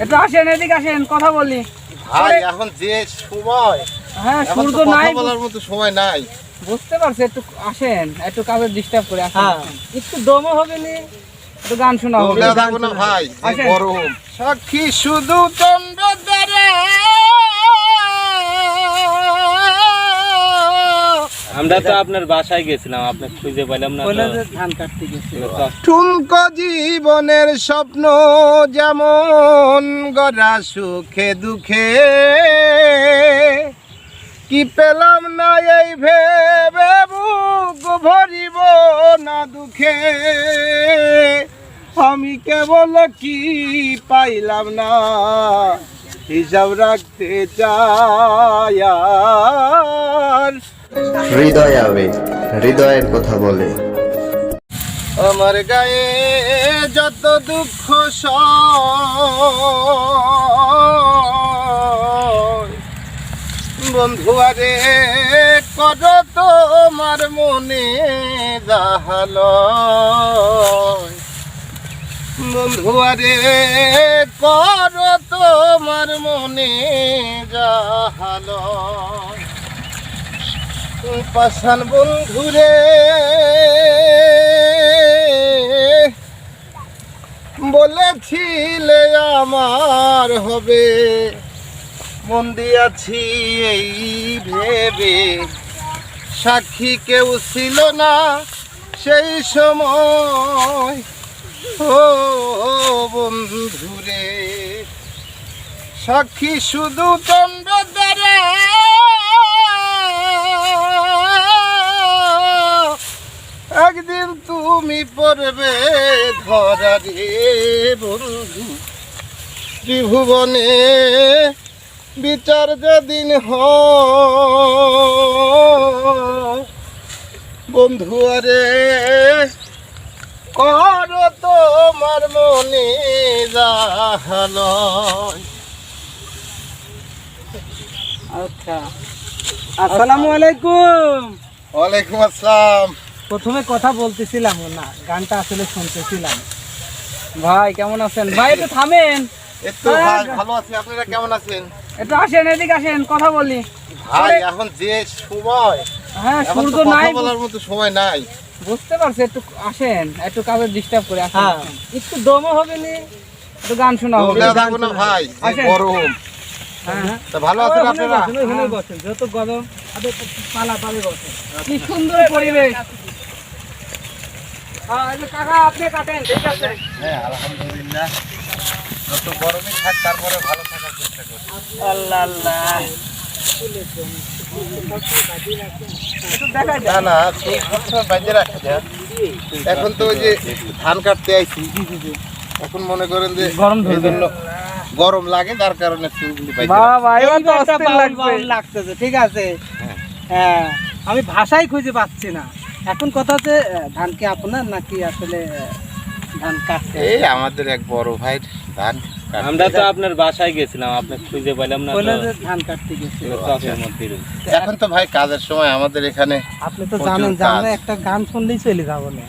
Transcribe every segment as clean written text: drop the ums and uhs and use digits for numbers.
একটু আসেন, এদিকে আসেন, কথা বলি। ভাই এখন যে সময়, হ্যাঁ এখন সূর্য তো নাই, কথা বলার মতো সময় নাই। বুঝতে পারছি। একটু আসেন, একটু কাউকে ডিস্টার্ব করে আসেন। হ্যাঁ একটু দমও হবে নি, একটু গান শোনা হবে। তোমরা থাকো না ভাই, যে আসেন। গরম। সাক্ষী শুধু চন্দ্র দ্বারে, আমরা তো আপনার বাসায় গেছিলাম, আপনি খুঁজে পেলাম না। বলে যে ধান কাটতে গেছিল। ঠুমকো জীবনের স্বপ্ন যেমন গড়া সুখে দুঃখে, কি পেলাম না এই ভেবে বুক ভরিব না দুঃখে, আমি কেবল কি পাইলাম না হিসাব রাখতে চাই আর। হৃদয় আবেগ, হৃদয়ের কথা বলে। আমার গায়ে যত দুঃখ বন্ধু আরে কত তোমার মনে জাহাল, বন্ধু আরে কর তোমার মনে জাহাল, পাশান বন্ধুরে বলেছিলে আমার হবে, মন দিয়াছি এই ভেবে, সাক্ষী কেউ ছিল না সেই সময়, ও বন্ধুরে, সাক্ষী শুধু চন্দ্র দ্বারে, একদিন তুমি পড়বে ধরা রে বন্ধু, ত্রিভুবনে বিচার যেদিন বন্ধু আরে কর তোমার মনে জাহাল। আচ্ছা, আসসালামু আলাইকুম। ওয়ালাইকুম আসসালাম। প্রথমে কথা বলতেছিলাম না, গানটা আসলে শুনতেছিলাম। ভাই কেমন আছেন? ভাই একটু থামেন। একটু ভাই ভালো আছি, আপনারা কেমন আছেন? একটু আসেন, এদিকে আসেন, কথা বলি। ভাই এখন যে সময়, হ্যাঁ এখন সূর্য তো কথা নাই, বলার মতো সময় নাই। বুঝতে পারছি। একটু আসেন, একটু কাউকে ডিস্টার্ব করে আসেন। হ্যাঁ একটু দমও হবে নি, একটু গান শোনা হবে। তোমরা থাকো না ভাই, যে আসেন। গরম। হ্যাঁ তা ভালো আছেন আপনারা? ওখানে বসেন, যত গরম আপনি পালা পালে বসেন। কি সুন্দর পরিবেশ। হ্যাঁ এই যে কাকা আপনি কাটেন, ঠিক আছে। হ্যাঁ আলহামদুলিল্লাহ, যত গরমই থাক তারপরে ভালো থাকার চেষ্টা করি। আল্লাহ আল্লাহ। একটু দেখাই না না সবসময় বাইরে রাখা যায়। এখন তো ওই যে ধান কাটতে আইছি, এখন মনে করেন যে গরম ধরবে। এই জন্য গরম লাগে, যার কারণে চুলগুলি বাইরে রাখা। বাবা এবার তো এইবারটা অস্থির বাউল লাগছে। বাউল লাগতেছে, ঠিক আছে। হ্যাঁ আমি ভাষাই খুঁজে পাচ্ছি না। এখন কথা হচ্ছে ধান কি আপনার নাকি আসলে ধান কাটতে? এই আমাদের এক বড় ভাইয়ের ধান কাটতে আমরা তো যায়। আপনার বাসায় গেছিলাম, আপনি খুঁজে পেলাম না। বলে যে ধান কাটতে গেছিল। চকের মধ্যে রয়েছে। এখন তো ভাই কাজের সময় আমাদের এখানে আপনি তো প্রচুর জানেন যে কাজ। আমরা একটা গান শুনলেই চলে যাবো না।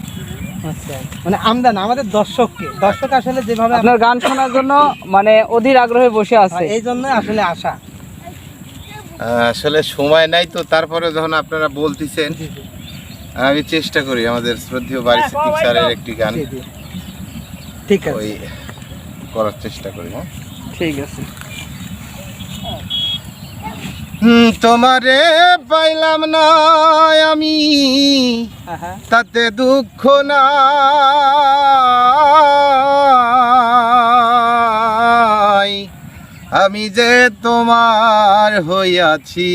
আচ্ছা মানে আমরা না, আমাদের দর্শককে, দর্শক আসলে যেভাবে আপনার গান শোনার জন্য মানে অধীর আগ্রহে বসে আছে। এই জন্য আসলে আশা। আসলে সময় নাই তো, তারপরে যখন আপনারা বলতেছেন আমি চেষ্টা করি আমাদের শ্রদ্ধেয় বাড়ি সিদ্দিক স্যারের একটি গান জি, জি। ঠিক আছে। ওই করার চেষ্টা করি। হ্যাঁ ঠিক আছে। তোমারে পাইলাম না আমি, হ্যাঁ হ্যাঁ তাতে দুঃখ নাই, আমি যে তোমার হইয়াছি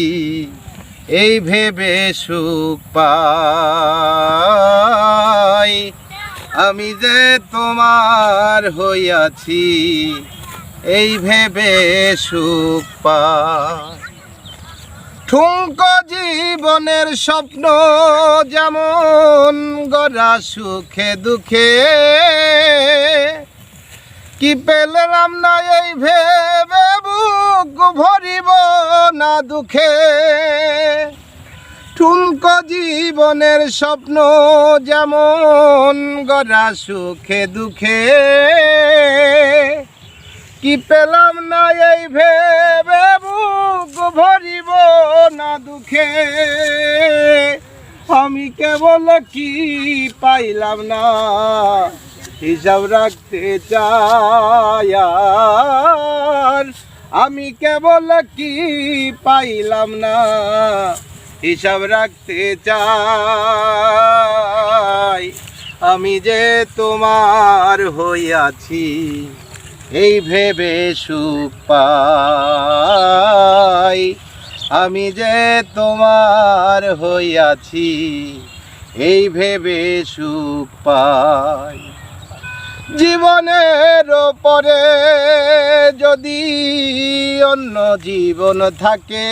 এই ভেবে সুখ পাই, আমি যে তোমার হইয়াছি এই ভেবে সুখ পাই। ঠুমকো জীবনের স্বপ্ন যেমন গড়া সুখে দুঃখে, কি পেলাম না এই ভেবে বুক ভরিব না দুঃখে, ঠুমকো জীবনের স্বপ্ন যেমন গড়া সুখে দুঃখে, কি পেলাম না এই ভেবে বুক ভরিব না দুঃখে, আমি কেবল কি পাইলাম না হিসাব রাখতে চাই আর, আমি কেবল কি পাইলাম না হিসাব রাখতে চাই। আমি যে তোমার হইয়াছি এই ভেবে সুখ পাই, আমি যে তোমার হইয়াছি এই ভেবে সুখ পাই। জীবনের পরে যদি অন্য জীবন থাকে,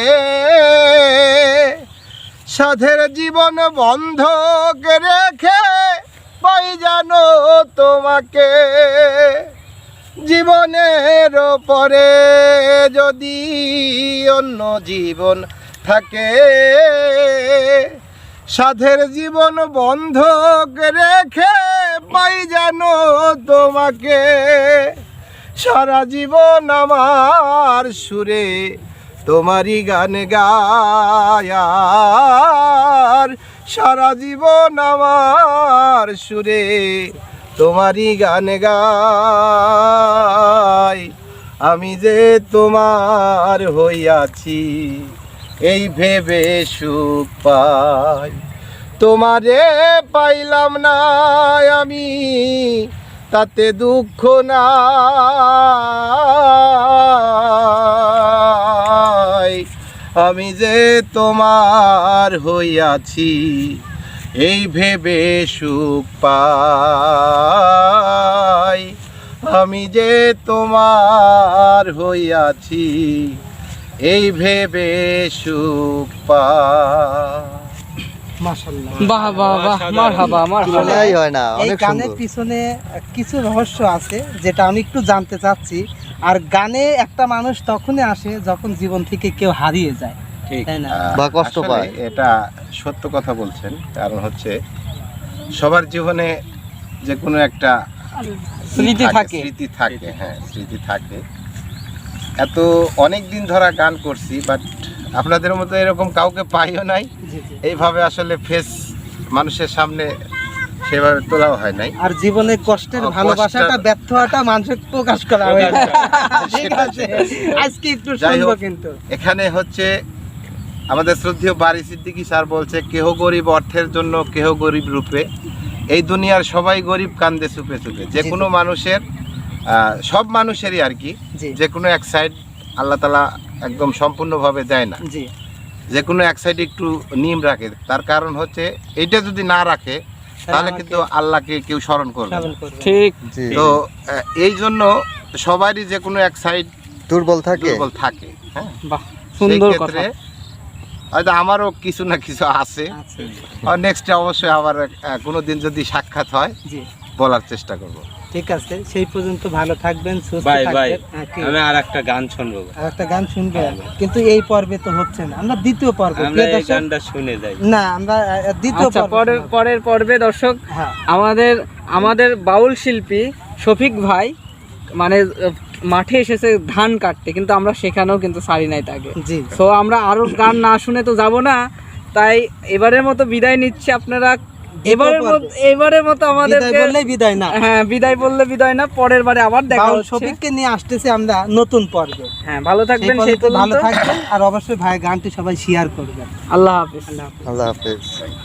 সাধের জীবন বন্ধক রেখে পাই জানো তোমাকে। জীবনের পরে যদি অন্য জীবন থাকে, সাধের জীবন বন্ধক রেখে পাই জানো তোমাকে। সারা জীবন আমার সুরে তোমারই গান গায়ার, সারা জীবন আমার সুরে তোমারই গান গাই। আমি যে তোমার হইয়াছি এই ভেবে সুখ পাই। তোমারে পাইলাম না আমি তাতে দুঃখ নাই, আমি যে তোমার হইয়াছি এই ভেবে সুখ পাই। আমি যে তোমার হইয়াছি এই ভেবে সুখ পাই। মাশাআল্লাহ, বাহ বাহ বাহ, মারহাবা মারহাবা। বলাই হয় না, এই অনেক গানের সুন্দর। পিছনে কিছু রহস্য আছে যেটা আমি একটু জানতে চাচ্ছি। আর গানে একটা মানুষ তখনই আসে যখন জীবন থেকে কেউ হারিয়ে যায়, ঠিক। তাই না? বা কষ্ট আসলে পায়। এটা সত্য কথা বলছেন। কারণ হচ্ছে সবার জীবনে যে কোনো একটা স্মৃতি থাকে। স্মৃতি থাকে, হ্যাঁ স্মৃতি থাকে। এত অনেক দিন ধরা গান করছি, বাট আপনাদের মতো এরকম কাউকে পাইও নাই। জি, জি। এইভাবে আসলে ফেস মানুষের সামনে সেভাবে তোলাও হয় নাই। আর জীবনে কষ্টের ভালোবাসাটা ব্যর্থ হওয়াটা মানুষের প্রকাশ করা হয়। ঠিক আছে, আজকে একটু যাই শুনবো হোক, কিন্তু। এখানে হচ্ছে আমাদের শ্রদ্ধেয় বারী সিদ্দিকী স্যার বলছে, কেহ গরিব অর্থের জন্য, কেহ গরিব রূপে, এই দুনিয়ার সবাই গরিব কান্দে চুপে চুপে। যে কোনো মানুষের সব মানুষেরই আর কি জি যে কোনো এক সাইড আল্লাহ তাআলা একদম সম্পূর্ণভাবে দেয় না, জি, যে কোনো এক সাইড একটু নিম রাখে। তার কারণ হচ্ছে এইটা যদি না রাখে তাহলে কিন্তু আল্লাহকে কেউ স্মরণ করবে না। শ্রাবণ করবে। ঠিক। জি, তো এই জন্য সবারই যে কোনো এক সাইড দুর্বল থাকে। দুর্বল থাকে। হ্যাঁ, বাহ, সুন্দর সেই কথা। ক্ষেত্রে হয়তো আমারও কিছু না কিছু আছে। আচ্ছা, আর নেক্সটে অবশ্যই আবার কোনোদিন যদি সাক্ষাৎ হয় জি, বলার চেষ্টা করব। ঠিক আছে। সেই পর্যন্ত ভালো থাকবেন, সুস্থ ভাই ভাই থাকবেন। হ্যাঁ, কি? আমি আর একটা গান শুনবো। আর একটা গান শুনবে, কিন্তু এই পর্বে তো হচ্ছে না, আমরা দ্বিতীয় পর্বে। আমরা প্রিয় এই দর্শক, গানটা শুনে যাই। না আমরা দ্বিতীয় আচ্ছা, পর্বে পরের পর্বে দর্শক হ্যাঁ, আমাদের বাউল শিল্পী শফিক ভাই মানে মাঠে এসেছে ধান কাটতে, কিন্তু আমরা সেখানেও কিন্তু সারি নাই তাকে। জি, সো আমরা আরো গান না শুনে তো যাব না, তাই এবারের মতো বিদায় নিচ্ছি। আপনারা এবারের মতো আমাদের বিদায় বললেই বিদায় না, হ্যাঁ, বিদায় বললে বিদায় না, পরের বারে আবার দেখা বাউল হচ্ছে। শফিককে নিয়ে আসতেছি আমরা নতুন পর্বে। হ্যাঁ, ভালো সেই থাকবেন, সেই পর্যন্ত ভালো পর্যন্ত। থাকবেন, আর অবশ্যই ভাই গানটি সবাই শেয়ার করবেন। আল্লাহ হাফেজ। আল্লাহ হাফেজ। আল্লাহ হাফেজ।